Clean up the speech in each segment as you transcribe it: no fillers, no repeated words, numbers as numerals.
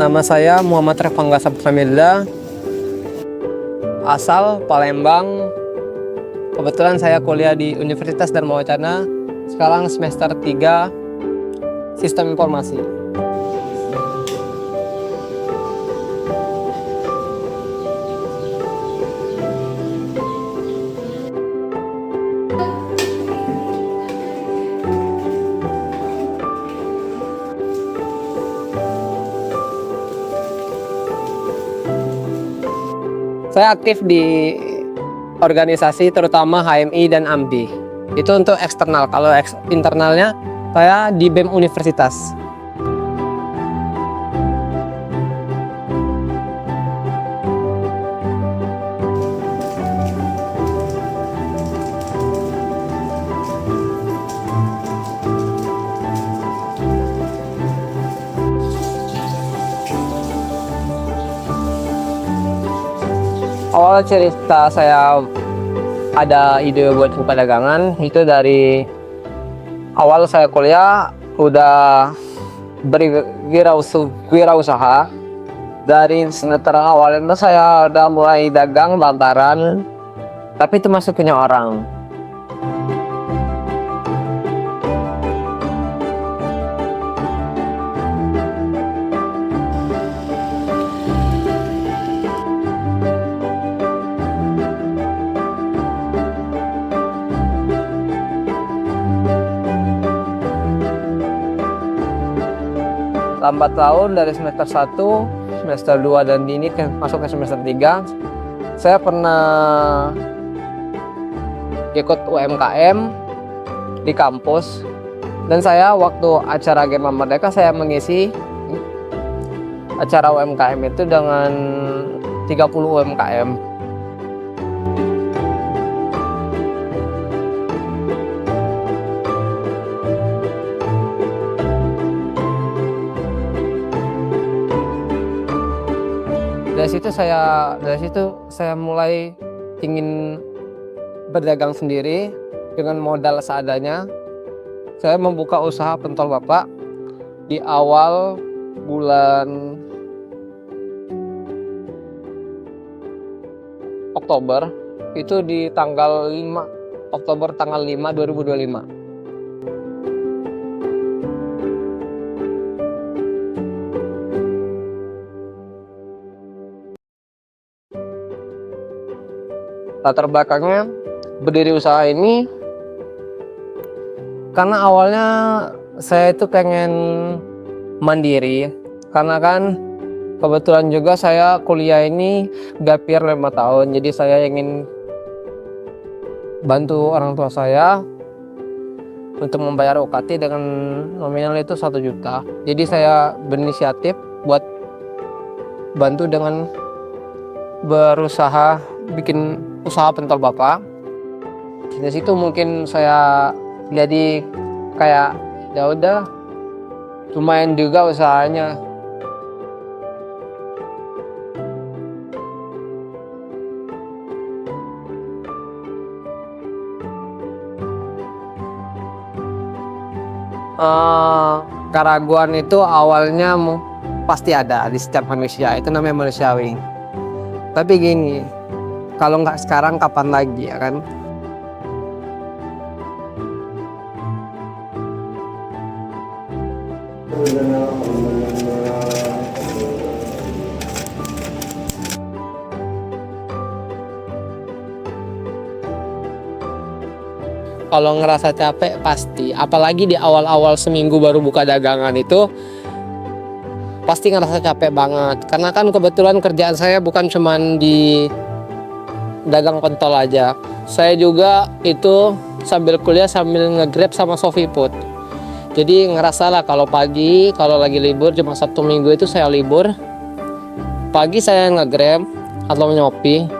Nama saya Muhammad Revangga Saputramilda, asal Palembang. Kebetulan saya kuliah di Universitas Dharma Wacana, sekarang semester 3 Sistem Informasi. Saya aktif di organisasi terutama HMI dan AMBI. Itu untuk eksternal. Kalau internalnya saya di BEM Universitas. Awal cerita saya ada ide buat buka dagangan itu dari awal saya kuliah udah berwirausaha. Dari semester awal itu saya udah mulai dagang lantaran, tapi itu masuk punya orang. Lambat tahun dari semester 1, semester 2 dan ini masuk ke semester 3. Saya pernah ikut UMKM di kampus dan saya waktu acara Gema Merdeka saya mengisi acara UMKM itu dengan 30 UMKM. Dari situ saya mulai ingin berdagang sendiri dengan modal seadanya. Saya membuka usaha pentol bapak di awal bulan Oktober, itu di tanggal 5 Oktober tanggal 5 2025. Latar belakangnya berdiri usaha ini karena awalnya saya itu pengen mandiri, karena kan kebetulan juga saya kuliah ini gapir 5 tahun, jadi saya ingin bantu orang tua saya untuk membayar UKT dengan nominal itu 1 juta. Jadi saya berinisiatif buat bantu dengan berusaha bikin usaha pentol bapak. Dari situ mungkin saya jadi kayak ya udah lumayan juga usahanya. Keraguan itu awalnya pasti ada di setiap manusia, itu namanya manusiawi. Tapi gini, kalau nggak sekarang kapan lagi, ya kan? Kalau ngerasa capek pasti, apalagi di awal-awal seminggu baru buka dagangan itu pasti ngerasa capek banget. Karena kan kebetulan kerjaan saya bukan cuman di dagang pentol aja. Saya juga itu sambil kuliah sambil nge-grab sama Sofifood. Jadi ngerasa lah kalau pagi, kalau lagi libur cuma Sabtu Minggu itu saya libur. Pagi saya nge-grab atau nyopi,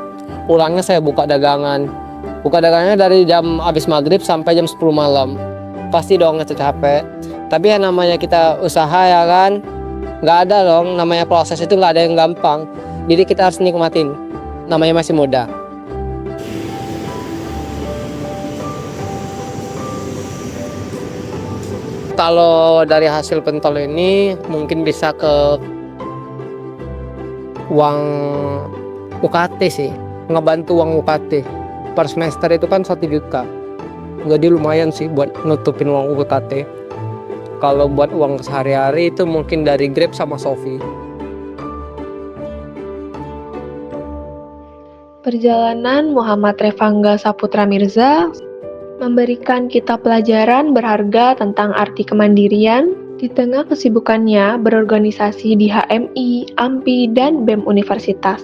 pulangnya saya buka dagangan. Buka dagangannya dari jam habis maghrib sampai jam 10 malam. Pasti dong capek. Tapi ya namanya kita usaha ya kan, nggak ada dong namanya proses itu, nggak ada yang gampang. Jadi kita harus nikmatin, namanya masih muda. Kalau dari hasil pentol ini mungkin bisa ke uang UKT sih, ngebantu uang UKT. Per semester itu kan 1 juta. Jadi lumayan sih buat nutupin uang UKT. Kalau buat uang sehari-hari itu mungkin dari Grab sama Shopee. Perjalanan Muhammad Revangga Saputra Mirza memberikan kita pelajaran berharga tentang arti kemandirian di tengah kesibukannya berorganisasi di HMI, AMPI, dan BEM Universitas.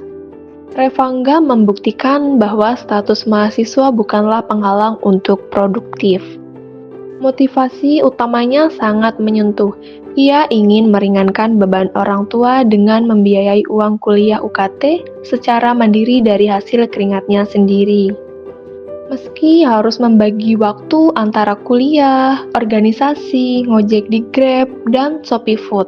Revangga membuktikan bahwa status mahasiswa bukanlah penghalang untuk produktif. Motivasi utamanya sangat menyentuh. Ia ingin meringankan beban orang tua dengan membiayai uang kuliah UKT secara mandiri dari hasil keringatnya sendiri. Meski harus membagi waktu antara kuliah, organisasi, ngojek di Grab, dan Shopee Food.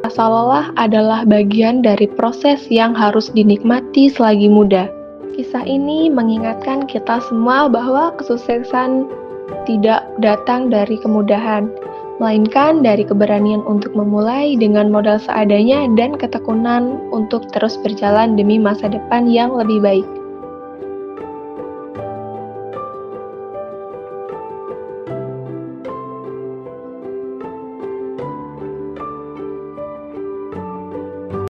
Rasa lelah adalah bagian dari proses yang harus dinikmati selagi muda. Kisah ini mengingatkan kita semua bahwa kesuksesan tidak datang dari kemudahan, melainkan dari keberanian untuk memulai dengan modal seadanya dan ketekunan untuk terus berjalan demi masa depan yang lebih baik.